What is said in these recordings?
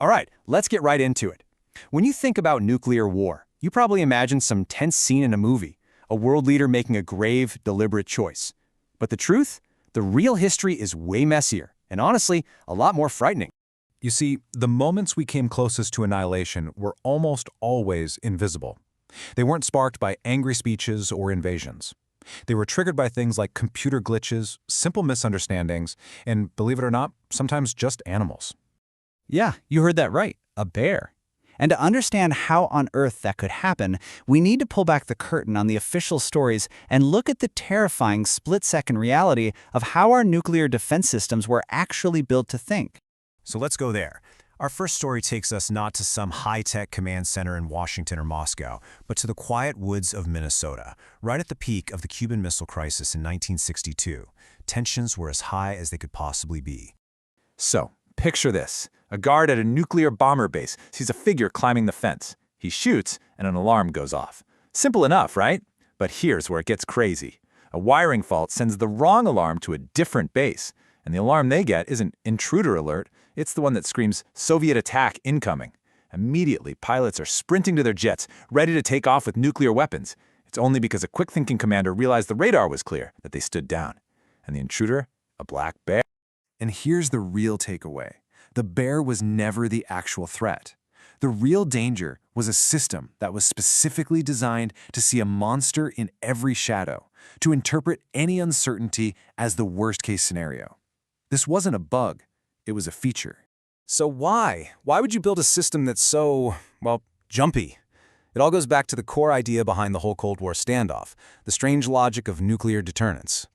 All right, let's get right into it. When you think about nuclear war, you probably imagine some tense scene in a movie, a world leader making a grave, deliberate choice. But the truth? The real history is way messier, and honestly, a lot more frightening. You see, the moments we came closest to annihilation were almost always invisible. They weren't sparked by angry speeches or invasions. They were triggered by things like computer glitches, simple misunderstandings, and, believe it or not, sometimes just animals. Yeah, you heard that right, a bear. And to understand how on earth that could happen, we need to pull back the curtain on the official stories and look at the terrifying split-second reality of how our nuclear defense systems were actually built to think. So let's go there. Our first story takes us not to some high-tech command center in Washington or Moscow, but to the quiet woods of Minnesota, right at the peak of the Cuban Missile Crisis in 1962. Tensions were as high as they could possibly be. So, picture this. A guard at a nuclear bomber base sees a figure climbing the fence. He shoots, and an alarm goes off. Simple enough, right? But here's where it gets crazy. A wiring fault sends the wrong alarm to a different base, and the alarm they get isn't intruder alert. It's the one that screams, Soviet attack incoming. Immediately, pilots are sprinting to their jets, ready to take off with nuclear weapons. It's only because a quick-thinking commander realized the radar was clear that they stood down. And the intruder? A black bear. And here's the real takeaway. The bear was never the actual threat. The real danger was a system that was specifically designed to see a monster in every shadow, to interpret any uncertainty as the worst-case scenario. This wasn't a bug. It was a feature. So why? Why would you build a system that's so, well, jumpy? It all goes back to the core idea behind the whole Cold War standoff, the strange logic of nuclear deterrence.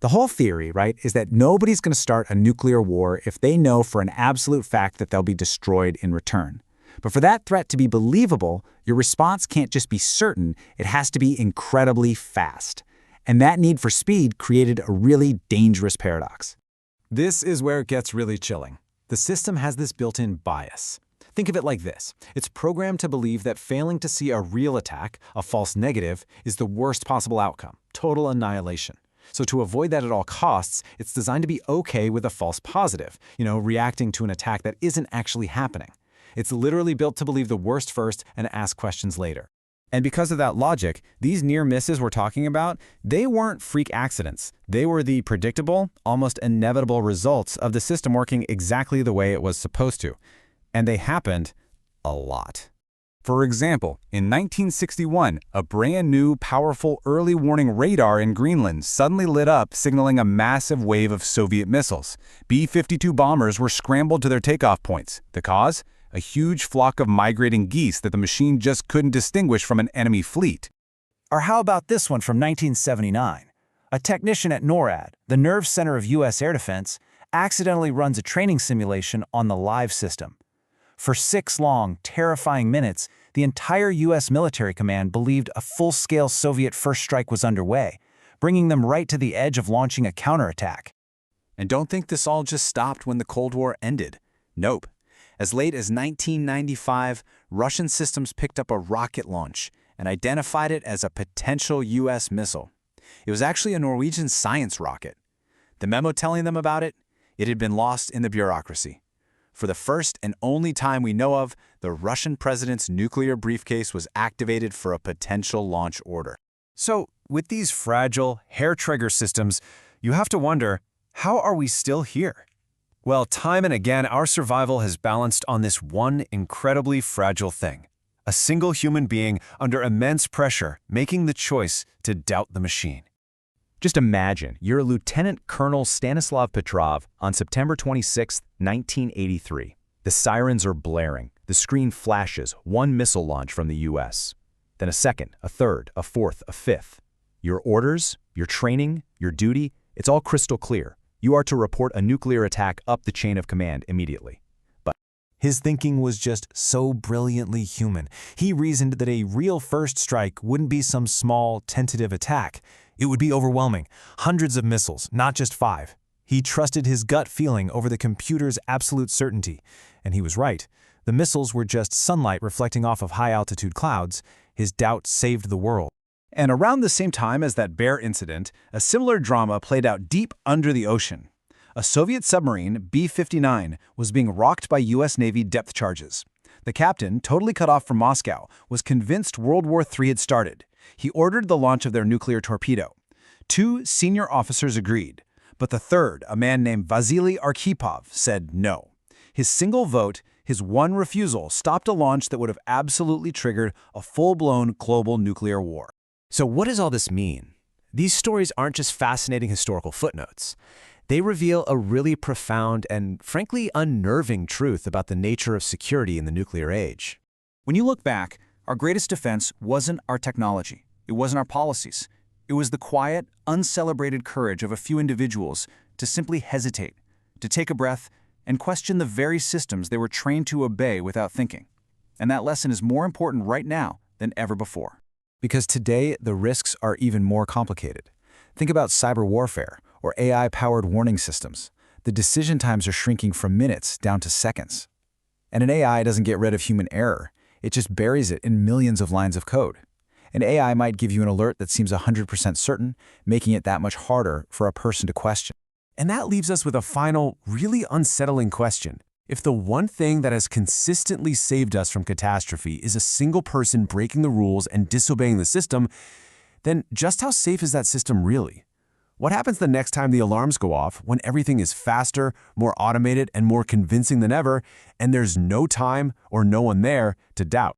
The whole theory, right, is that nobody's going to start a nuclear war if they know for an absolute fact that they'll be destroyed in return. But for that threat to be believable, your response can't just be certain, it has to be incredibly fast. And that need for speed created a really dangerous paradox. This is where it gets really chilling. The system has this built-in bias. Think of it like this. It's programmed to believe that failing to see a real attack, a false negative, is the worst possible outcome, total annihilation. So to avoid that at all costs, it's designed to be okay with a false positive, reacting to an attack that isn't actually happening. It's literally built to believe the worst first and ask questions later. And because of that logic, these near misses we're talking about, they weren't freak accidents. They were the predictable, almost inevitable results of the system working exactly the way it was supposed to. And they happened a lot. For example, in 1961, a brand new, powerful early warning radar in Greenland suddenly lit up, signaling a massive wave of Soviet missiles. B-52 bombers were scrambled to their takeoff points. The cause? A huge flock of migrating geese that the machine just couldn't distinguish from an enemy fleet. Or how about this one from 1979? A technician at NORAD, the nerve center of U.S. air defense, accidentally runs a training simulation on the live system. For 6 long, terrifying minutes, the entire U.S. military command believed a full-scale Soviet first strike was underway, bringing them right to the edge of launching a counterattack. And don't think this all just stopped when the Cold War ended. Nope. As late as 1995, Russian systems picked up a rocket launch and identified it as a potential U.S. missile. It was actually a Norwegian science rocket. The memo telling them about it? It had been lost in the bureaucracy. For the first and only time we know of, the Russian president's nuclear briefcase was activated for a potential launch order. So, with these fragile, hair-trigger systems, you have to wonder, how are we still here? Well, time and again, our survival has balanced on this one incredibly fragile thing. A single human being under immense pressure making the choice to doubt the machine. Just imagine you're Lieutenant Colonel Stanislav Petrov on September 26, 1983. The sirens are blaring. The screen flashes one missile launch from the U.S. Then a second, a third, a fourth, a fifth. Your orders, your training, your duty, it's all crystal clear. You are to report a nuclear attack up the chain of command immediately. But his thinking was just so brilliantly human. He reasoned that a real first strike wouldn't be some small, tentative attack. It would be overwhelming. Hundreds of missiles, not just 5. He trusted his gut feeling over the computer's absolute certainty. And he was right. The missiles were just sunlight reflecting off of high-altitude clouds. His doubt saved the world. And around the same time as that bear incident, a similar drama played out deep under the ocean. A Soviet submarine, B-59, was being rocked by U.S. Navy depth charges. The captain, totally cut off from Moscow, was convinced World War III had started. He ordered the launch of their nuclear torpedo. 2 senior officers agreed, but the third, a man named Vasily Arkhipov, said no. His single vote, his one refusal, stopped a launch that would have absolutely triggered a full-blown global nuclear war. So what does all this mean? These stories aren't just fascinating historical footnotes. They reveal a really profound and, frankly, unnerving truth about the nature of security in the nuclear age. When you look back, our greatest defense wasn't our technology. It wasn't our policies. It was the quiet, uncelebrated courage of a few individuals to simply hesitate, to take a breath, and question the very systems they were trained to obey without thinking. And that lesson is more important right now than ever before. Because today, the risks are even more complicated. Think about cyber warfare or AI-powered warning systems. The decision times are shrinking from minutes down to seconds. And an AI doesn't get rid of human error. It just buries it in millions of lines of code. An AI might give you an alert that seems 100% certain, making it that much harder for a person to question. And that leaves us with a final, really unsettling question. If the one thing that has consistently saved us from catastrophe is a single person breaking the rules and disobeying the system, then just how safe is that system really? What happens the next time the alarms go off when everything is faster, more automated, and more convincing than ever, and there's no time or no one there to doubt?